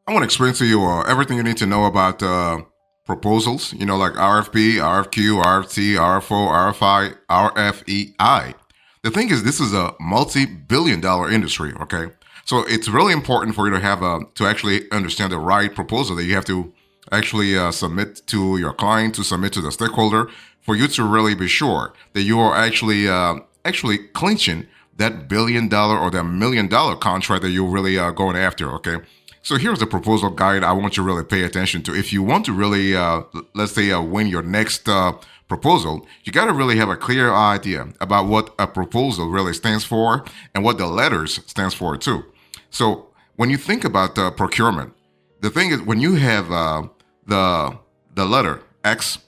I want to explain to you everything you need to know about proposals, like RFP, RFQ, RFT, RFO, RFI, RFEI. The thing is, this is a multi-billion-dollar industry, okay? So it's really important for you to have to actually understand the right proposal that you have to actually submit to your client, to submit to the stakeholder, for you to really be sure that you are actually clinching that $1 billion or that $1 million contract that you're really going after, okay? So here's the proposal guide I want you to really pay attention to. If you want to really, let's say, win your next proposal, you got to really have a clear idea about what a proposal really stands for and what the letters stands for too. So when you think about procurement, the thing is when you have the letter X,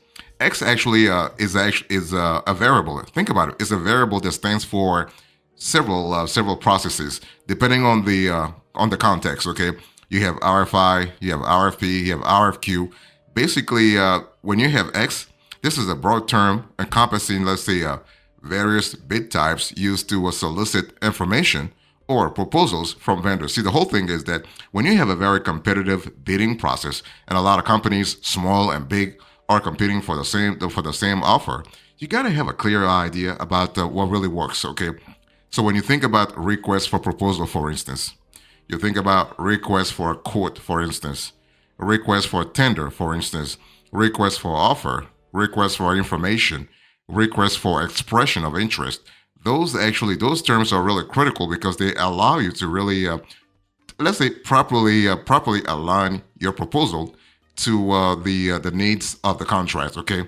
X actually is a variable. Think about it. It's a variable that stands for several processes depending on the context. Okay, you have RFI, you have RFP, you have RFQ. Basically, when you have X, this is a broad term encompassing, let's say, various bid types used to solicit information or proposals from vendors. See, the whole thing is that when you have a very competitive bidding process, and a lot of companies, small and big, are competing for the same offer, you got to have a clear idea about what really works. Okay, so when you think about request for proposal, for instance, you think about request for a quote, for instance, request for a tender, for instance, request for offer, request for information, request for expression of interest. Those terms are really critical because they allow you to really, let's say, properly align your proposal to the needs of the contract. Okay.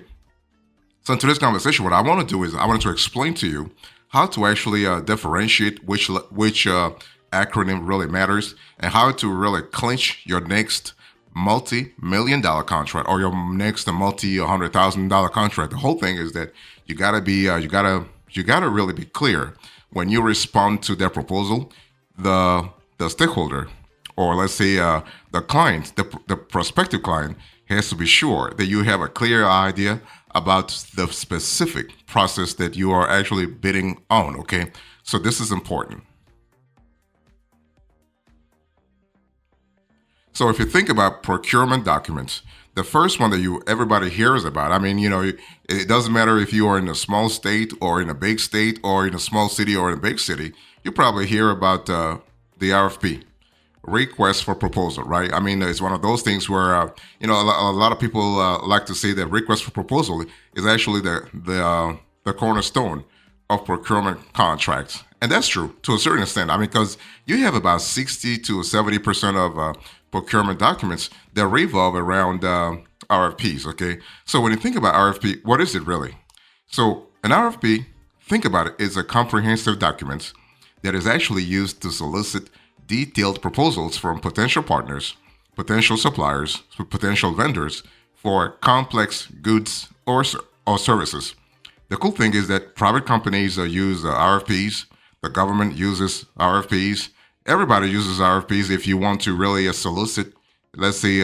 So in today's conversation, what I want to do is I wanted to explain to you how to actually differentiate which acronym really matters and how to really clinch your next multi-million-dollar contract or your next multi-$100,000 contract. The whole thing is that you gotta really be clear when you respond to their proposal. The stakeholder, or let's say the client, the prospective client, has to be sure that you have a clear idea about the specific process that you are actually bidding on. Okay, so this is important. So if you think about procurement documents, the first one that everybody hears about, I mean, it doesn't matter if you are in a small state or in a big state or in a small city or in a big city, you probably hear about the RFP, request for proposal, right? I mean, it's one of those things where, a lot of people like to say that request for proposal is actually the cornerstone of procurement contracts. And that's true to a certain extent. I mean, because you have about 60 to 70% of procurement documents that revolve around RFPs, okay? So when you think about RFP, what is it really? So an RFP, think about it, is a comprehensive document that is actually used to solicit detailed proposals from potential partners, potential suppliers, potential vendors for complex goods or services. The cool thing is that private companies use RFPs, the government uses RFPs, everybody uses RFPs if you want to really solicit, let's say,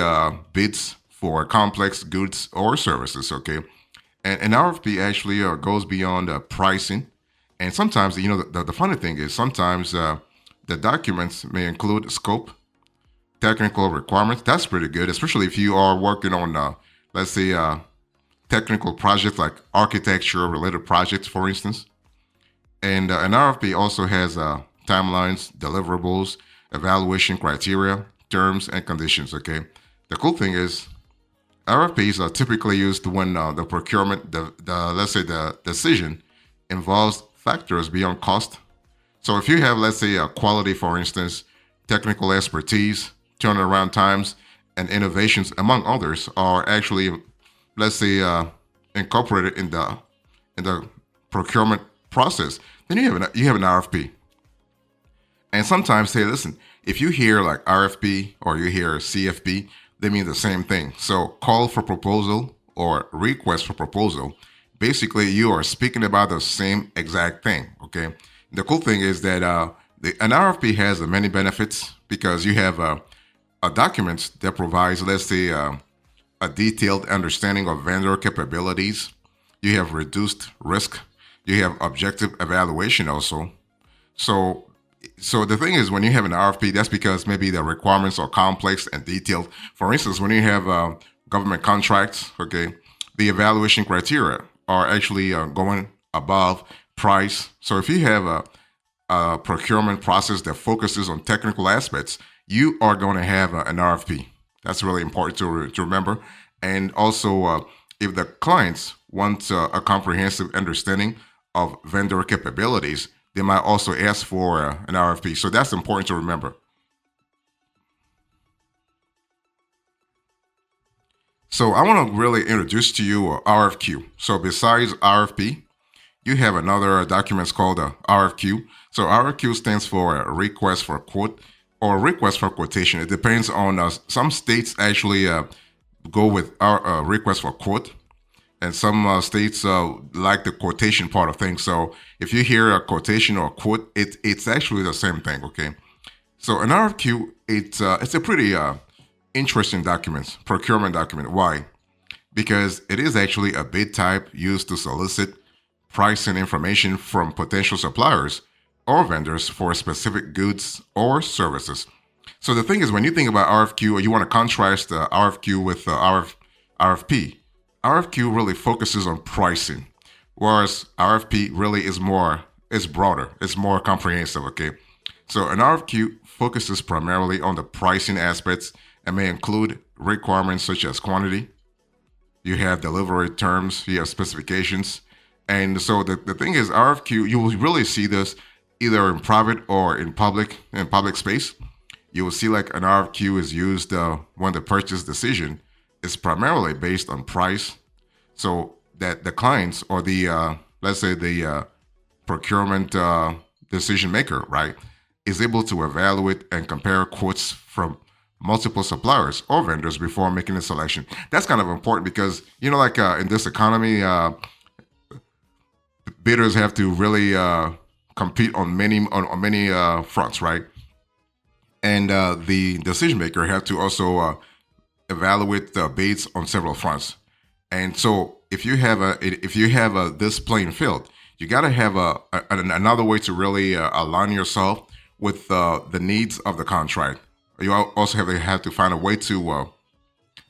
bids for complex goods or services, okay? And an RFP actually goes beyond pricing. And sometimes, the funny thing is sometimes the documents may include scope, technical requirements. That's pretty good, especially if you are working on, let's say, technical projects like architecture-related projects, for instance. And an RFP also has timelines, deliverables, evaluation criteria, terms, and conditions, okay? The cool thing is RFPs are typically used when the procurement, let's say the decision involves factors beyond cost. So if you have, let's say, quality, for instance, technical expertise, turnaround times, and innovations, among others, are actually, let's say, incorporated in the procurement process, then you have an RFP. And sometimes, hey, listen, if you hear like RFP or you hear CFP, they mean the same thing. So call for proposal or request for proposal, basically you are speaking about the same exact thing, okay? The cool thing is that an RFP has many benefits because you have a document that provides, let's say, a detailed understanding of vendor capabilities. You have reduced risk. You have objective evaluation also. So So the thing is, when you have an RFP, that's because maybe the requirements are complex and detailed. For instance, when you have government contracts, okay, the evaluation criteria are actually going above price. So if you have a procurement process that focuses on technical aspects, you are going to have an RFP. That's really important to remember. And also, if the clients want a comprehensive understanding of vendor capabilities, they might also ask for an RFP. So that's important to remember. So I want to really introduce to you RFQ. So besides RFP, you have another document called RFQ. So RFQ stands for request for quote or request for quotation. It depends on some states actually go with our request for quote, and some states like the quotation part of things. So if you hear a quotation or a quote, it's actually the same thing. Okay. So an RFQ, it's a pretty interesting document, procurement document. Why? Because it is actually a bid type used to solicit pricing information from potential suppliers or vendors for specific goods or services. So the thing is, when you think about RFQ, or you want to contrast RFQ with RFP, RFQ really focuses on pricing, whereas RFP really is broader, it's more comprehensive. Okay, so an RFQ focuses primarily on the pricing aspects and may include requirements such as quantity. You have delivery terms, you have specifications. And so the thing is, RFQ, you will really see this either in private or in public space. You will see like an RFQ is used when the purchase decision is primarily based on price. So that the clients or the let's say the procurement decision maker, right, is able to evaluate and compare quotes from multiple suppliers or vendors before making a selection. That's kind of important because like in this economy, bidders have to really compete on many fronts, right? And the decision maker have to also evaluate the bids on several fronts. And so if you have this playing field, you got to have another way to really align yourself with the needs of the contract. You also have to find a way to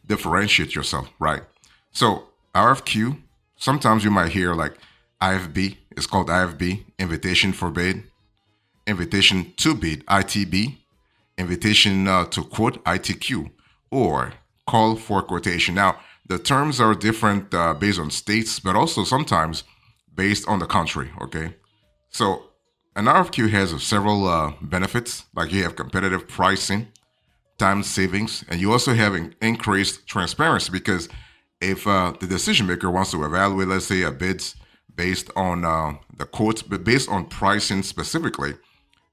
differentiate yourself, right? So RFQ, sometimes you might hear like IFB. It's called IFB, invitation for bid, invitation to bid, ITB, invitation to quote, ITQ, or call for quotation. Now, the terms are different based on states, but also sometimes based on the country, okay? So an RFQ has several benefits, like you have competitive pricing, time savings, and you also have increased transparency because if the decision maker wants to evaluate, let's say, a bids based on the quotes, but based on pricing specifically,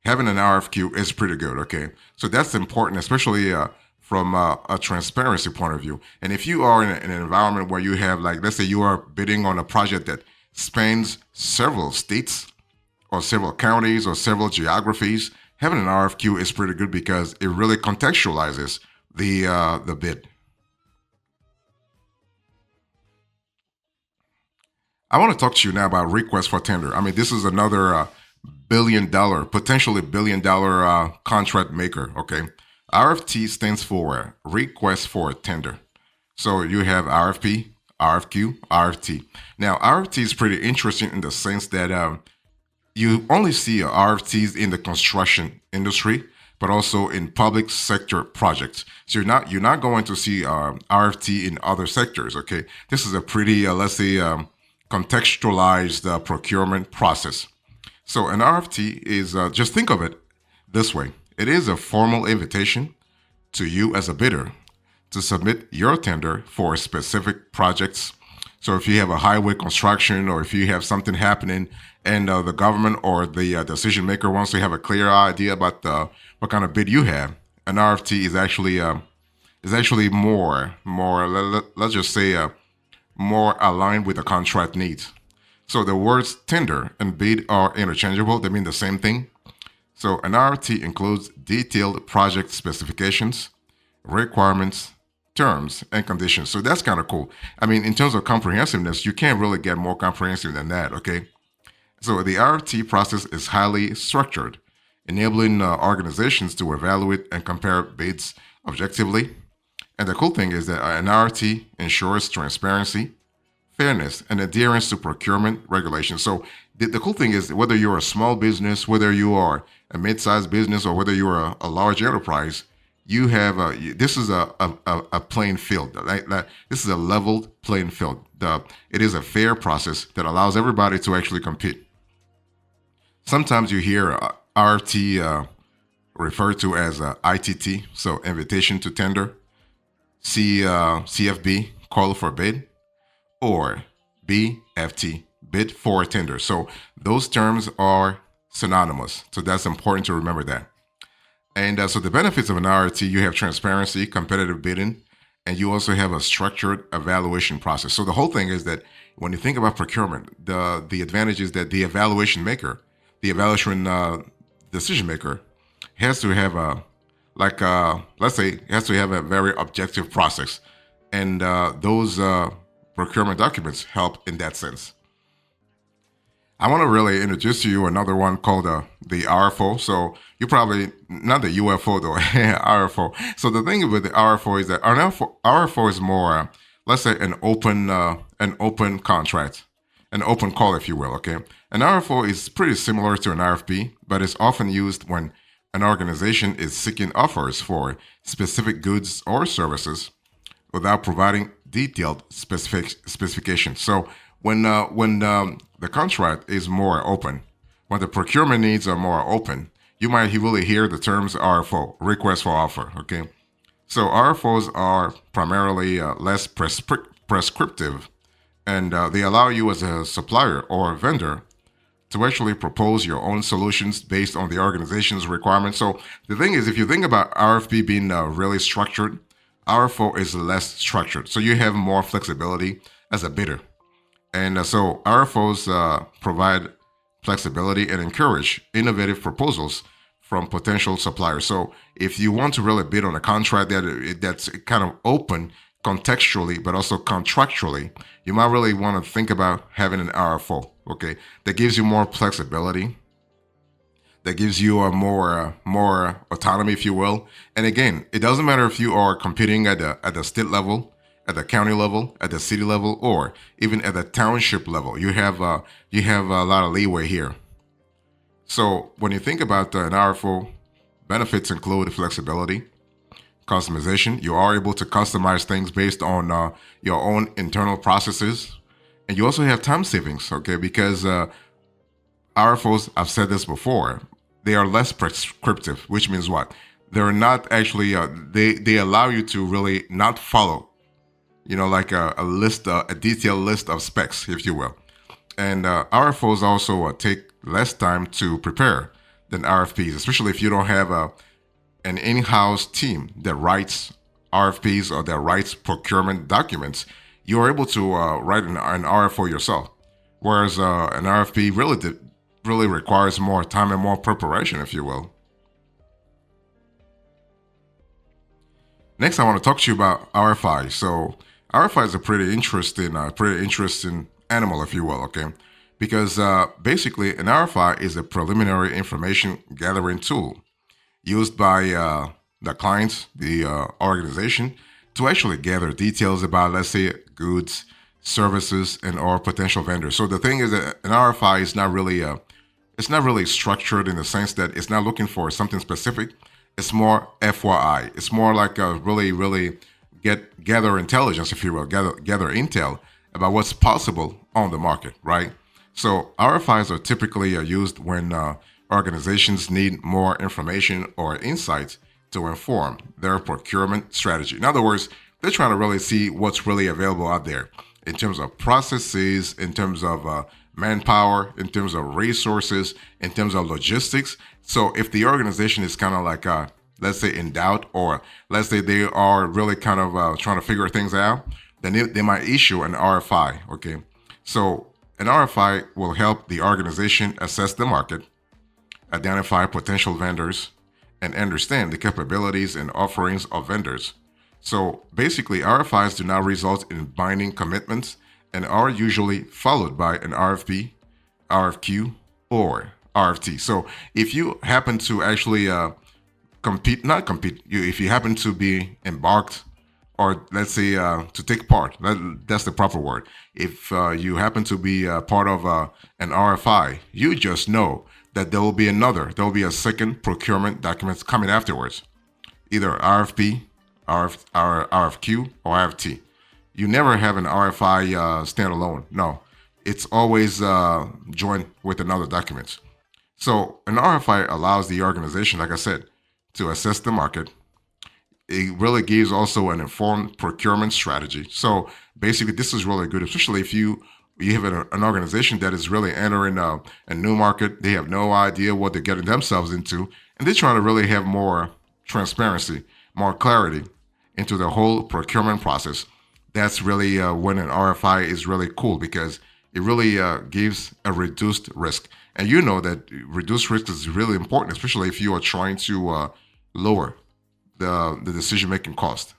having an RFQ is pretty good, okay? So that's important, especially from a transparency point of view. And if you are in an environment where you have, like, let's say you are bidding on a project that spans several states or several counties or several geographies, having an RFQ is pretty good because it really contextualizes the bid. I want to talk to you now about request for tender. I mean, this is another potentially billion dollar contract maker. Okay, RFT stands for request for tender. So you have RFP, RFQ, RFT. Now, RFT is pretty interesting in the sense that you only see RFTs in the construction industry, but also in public sector projects. So you're not going to see RFT in other sectors. Okay, this is a pretty let's say contextualized procurement process. So an RFT is just think of it this way: it is a formal invitation to you as a bidder to submit your tender for specific projects. So if you have a highway construction or if you have something happening and the government or the decision maker wants to have a clear idea about what kind of bid you have, an RFT is actually let's just say more aligned with the contract needs. So the words tender and bid are interchangeable. They mean the same thing. So an RFT includes detailed project specifications, requirements, terms, and conditions. So that's kind of cool. I mean, in terms of comprehensiveness, you can't really get more comprehensive than that, okay? So the RFT process is highly structured. enabling organizations to evaluate and compare bids objectively. And the cool thing is that an RFT ensures transparency, fairness, and adherence to procurement regulations. So the cool thing is whether you're a small business, whether you are a mid-sized business, or whether you're a large enterprise, you have this is a playing field. This is a leveled playing field. It is a fair process that allows everybody to actually compete. Sometimes you hear RFT referred to as ITT, so invitation to tender, CFB, call for bid, or BFT, bid for tender. So those terms are synonymous. So that's important to remember that. And so the benefits of an RFT, you have transparency, competitive bidding, and you also have a structured evaluation process. So the whole thing is that when you think about procurement, the advantage is that the evaluation maker, the evaluation decision maker, has to have let's say, has to have a very objective process, and those procurement documents help in that sense. I want to really introduce to you another one called the RFO. So you probably, not the UFO though, RFO. So the thing with the RFO is that RFO is more, let's say, an open contract, an open call, if you will. Okay, an RFO is pretty similar to an RFP, but it's often used when an organization is seeking offers for specific goods or services without providing detailed specifications. So when the contract is more open, when the procurement needs are more open, you might really hear the terms RFO, request for offer. Okay, so RFOs are primarily less prescriptive, and they allow you as a supplier or a vendor to actually propose your own solutions based on the organization's requirements. So the thing is, if you think about RFP being really structured, RFO is less structured. So you have more flexibility as a bidder. And so RFOs provide flexibility and encourage innovative proposals from potential suppliers. So if you want to really bid on a contract that's kind of open contextually, but also contractually, you might really want to think about having an RFO. Okay, that gives you more flexibility, that gives you a more autonomy, if you will. And again, it doesn't matter if you are competing at the state level, at the county level, at the city level, or even at the township level. You have a lot of leeway here. So when you think about an RFO, benefits include flexibility, customization. You are able to customize things based on your own internal processes. And you also have time savings, okay? Because RFOs, I've said this before, they are less prescriptive, which means what? They're not actually, they allow you to really not follow, like a list, a detailed list of specs, if you will. And RFOs also take less time to prepare than RFPs, especially if you don't have an in-house team that writes RFPs or that writes procurement documents. You are able to write an RFO yourself, whereas an RFP really requires more time and more preparation, if you will. Next, I want to talk to you about RFI. So RFI is a pretty interesting animal, if you will, okay? Because basically, an RFI is a preliminary information gathering tool used by the clients, the organization, to actually gather details about, let's say, goods, services, and or potential vendors. So the thing is that an RFI is not really structured in the sense that it's not looking for something specific. It's more FYI. It's more like a really gather intelligence, if you will, gather intel about what's possible on the market, right? So RFIs are typically used when organizations need more information or insights to inform their procurement strategy. In other words, they're trying to really see what's really available out there in terms of processes, in terms of manpower, in terms of resources, in terms of logistics. So if the organization is kind of like, let's say, in doubt, or let's say they are really kind of trying to figure things out, then they might issue an RFI, okay? So an RFI will help the organization assess the market, identify potential vendors, and understand the capabilities and offerings of vendors. So basically, RFIs do not result in binding commitments and are usually followed by an RFP, RFQ, or RFT. So if you happen to actually compete, not compete, if you happen to be embarked, or let's say to take part, that's the proper word. If you happen to be part of an RFI, you just know that there will be a second procurement document coming afterwards, either RFP, RFQ, or RFT. You never have an RFI standalone. No, it's always joined with another document. So an RFI allows the organization, like I said, to assess the market. It really gives also an informed procurement strategy. So basically, this is really good, especially if you have an organization that is really entering a new market. They have no idea what they're getting themselves into, and they're trying to really have more transparency, more clarity into the whole procurement process. That's really when an RFI is really cool, because it really gives a reduced risk. And you know that reduced risk is really important, especially if you are trying to lower the decision-making cost.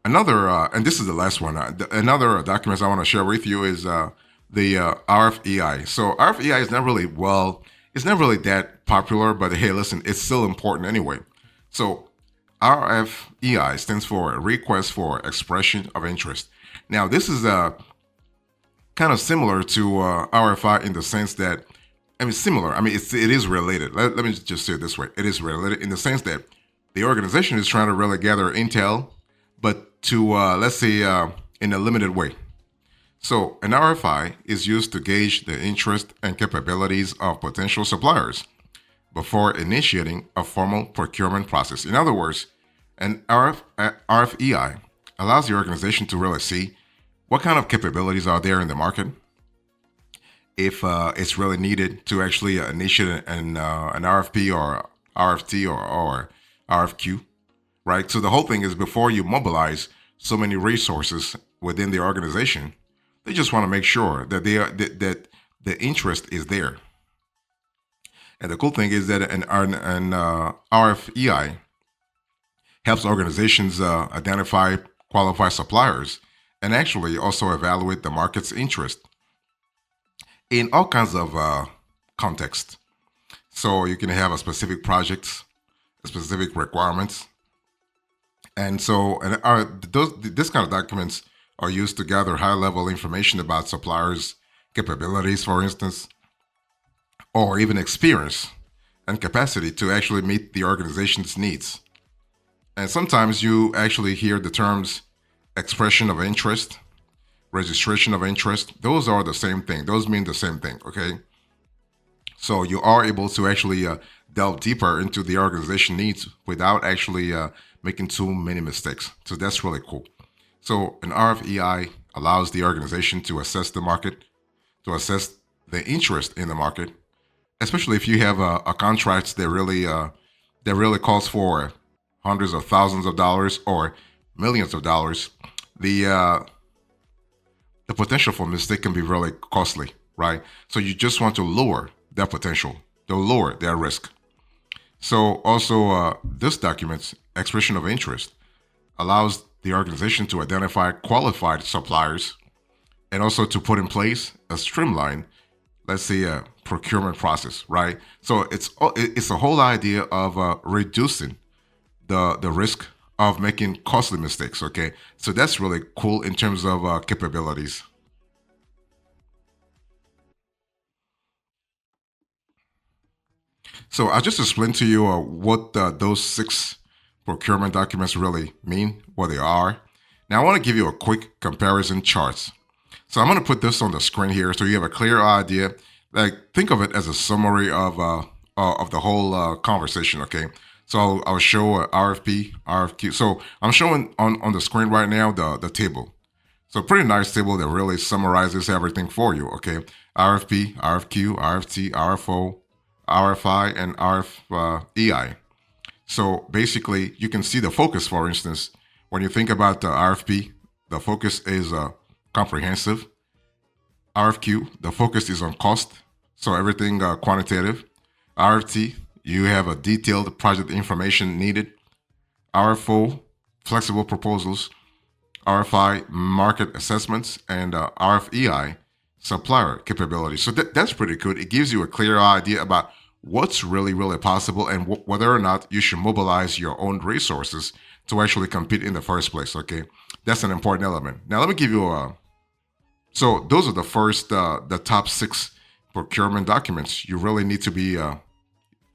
Another, and this is the last one, another document I want to share with you is the RFEI. So RFEI is not really, it's not really that popular, but hey, listen, it's still important anyway. So RFEI stands for Request for Expression of Interest. Now, this is kind of similar to RFI in the sense that, similar. It is related. Let me just say it this way. It is related in the sense that the organization is trying to really gather intel, but to, let's say, in a limited way. So an RFI is used to gauge the interest and capabilities of potential suppliers before initiating a formal procurement process. In other words, an RFEI allows the organization to really see what kind of capabilities are there in the market, if it's really needed to actually initiate an RFP or RFT or RFQ, right? So the whole thing is, before you mobilize so many resources within the organization, they just want to make sure that that the interest is there. And the cool thing is that an RFEI helps organizations identify qualified suppliers and actually also evaluate the market's interest in all kinds of contexts. So you can have a specific projects, specific requirements, and so this kind of documents are used to gather high-level information about suppliers' capabilities, for instance, or even experience and capacity to actually meet the organization's needs. And sometimes you actually hear the terms expression of interest, registration of interest. Those are the same thing. Those mean the same thing, okay? So you are able to actually delve deeper into the organization needs without actually making too many mistakes. So that's really cool. So an RFEI allows the organization to assess the market, to assess the interest in the market, especially if you have a contract that really calls for hundreds of thousands of dollars or millions of dollars. The potential for mistake can be really costly, right? So you just want to lower that potential, to lower that risk. So also, this document's expression of interest allows the organization to identify qualified suppliers and also to put in place a streamlined, let's say, a procurement process, right? So it's a whole idea of reducing the risk of making costly mistakes, okay? So that's really cool in terms of capabilities. So I just explained to you what those 6 procurement documents really mean, what they are. Now I want to give you a quick comparison charts. So I'm going to put this on the screen here so you have a clear idea. Like, think of it as a summary of the whole conversation, okay? So I'll show RFP, RFQ. So I'm showing on the screen right now the table. So pretty nice table that really summarizes everything for you, okay? RFP, RFQ, RFT, RFO, RFI, and RFEI. So basically, you can see the focus, for instance, when you think about the RFP, the focus is comprehensive. RFQ, the focus is on cost, so everything quantitative. RFT, you have a detailed project information needed. RFO, flexible proposals. RFI, market assessments. And RFEI, supplier capability. So that's pretty good. It gives you a clear idea about what's really possible and whether or not you should mobilize your own resources to actually compete in the first place. Okay, that's an important element. Now let me give you a. So those are the top 6 procurement documents you really need to be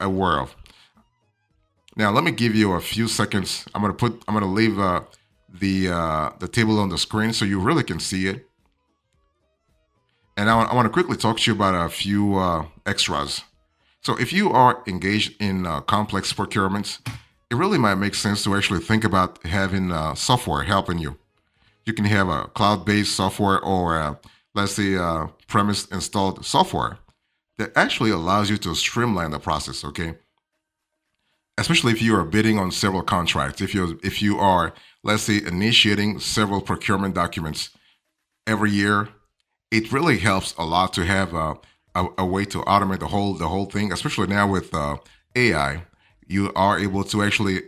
aware of. Now let me give you a few seconds. I'm gonna leave the table on the screen so you really can see it. And I want to quickly talk to you about a few extras. So if you are engaged in complex procurements, it really might make sense to actually think about having software helping you. You can have a cloud-based software or let's say premise installed software that actually allows you to streamline the process. Okay, especially if you are bidding on several contracts. If you are, let's say, initiating several procurement documents every year, it really helps a lot to have a way to automate the whole thing. Especially now with AI, you are able to actually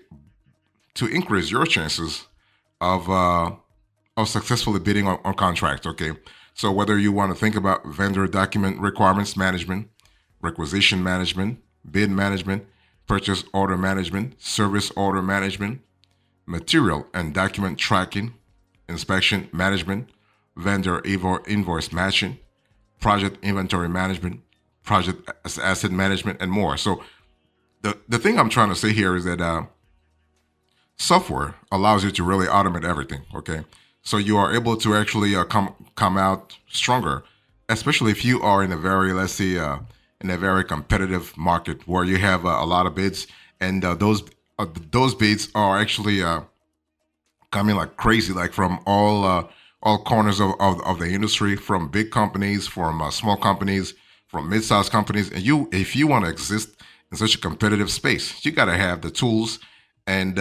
to increase your chances of successfully bidding on contracts. Okay, so whether you want to think about vendor document requirements management, requisition management, bid management, purchase order management, service order management, material and document tracking, inspection management, vendor invoice matching, project inventory management, project asset management, and more. So the thing I'm trying to say here is that software allows you to really automate everything. Okay, so you are able to actually come out stronger, especially if you are in a very, let's say, in a very competitive market where you have a lot of bids, and those bids are actually coming like crazy, like from all corners of the industry, from big companies, from small companies, from mid-sized companies. And if you want to exist in such a competitive space, you got to have the tools and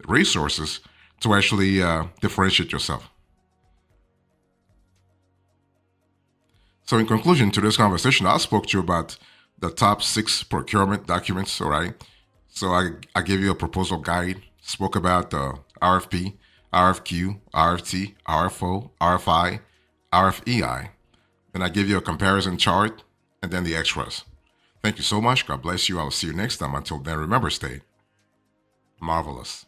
resources to actually differentiate yourself. So in conclusion to this conversation, I spoke to you about the top 6 procurement documents, all right? So I gave you a proposal guide, spoke about the RFP, RFQ, RFT, RFO, RFI, RFEI. Then I give you a comparison chart and then the extras. Thank you so much. God bless you. I'll see you next time. Until then, remember, stay marvelous.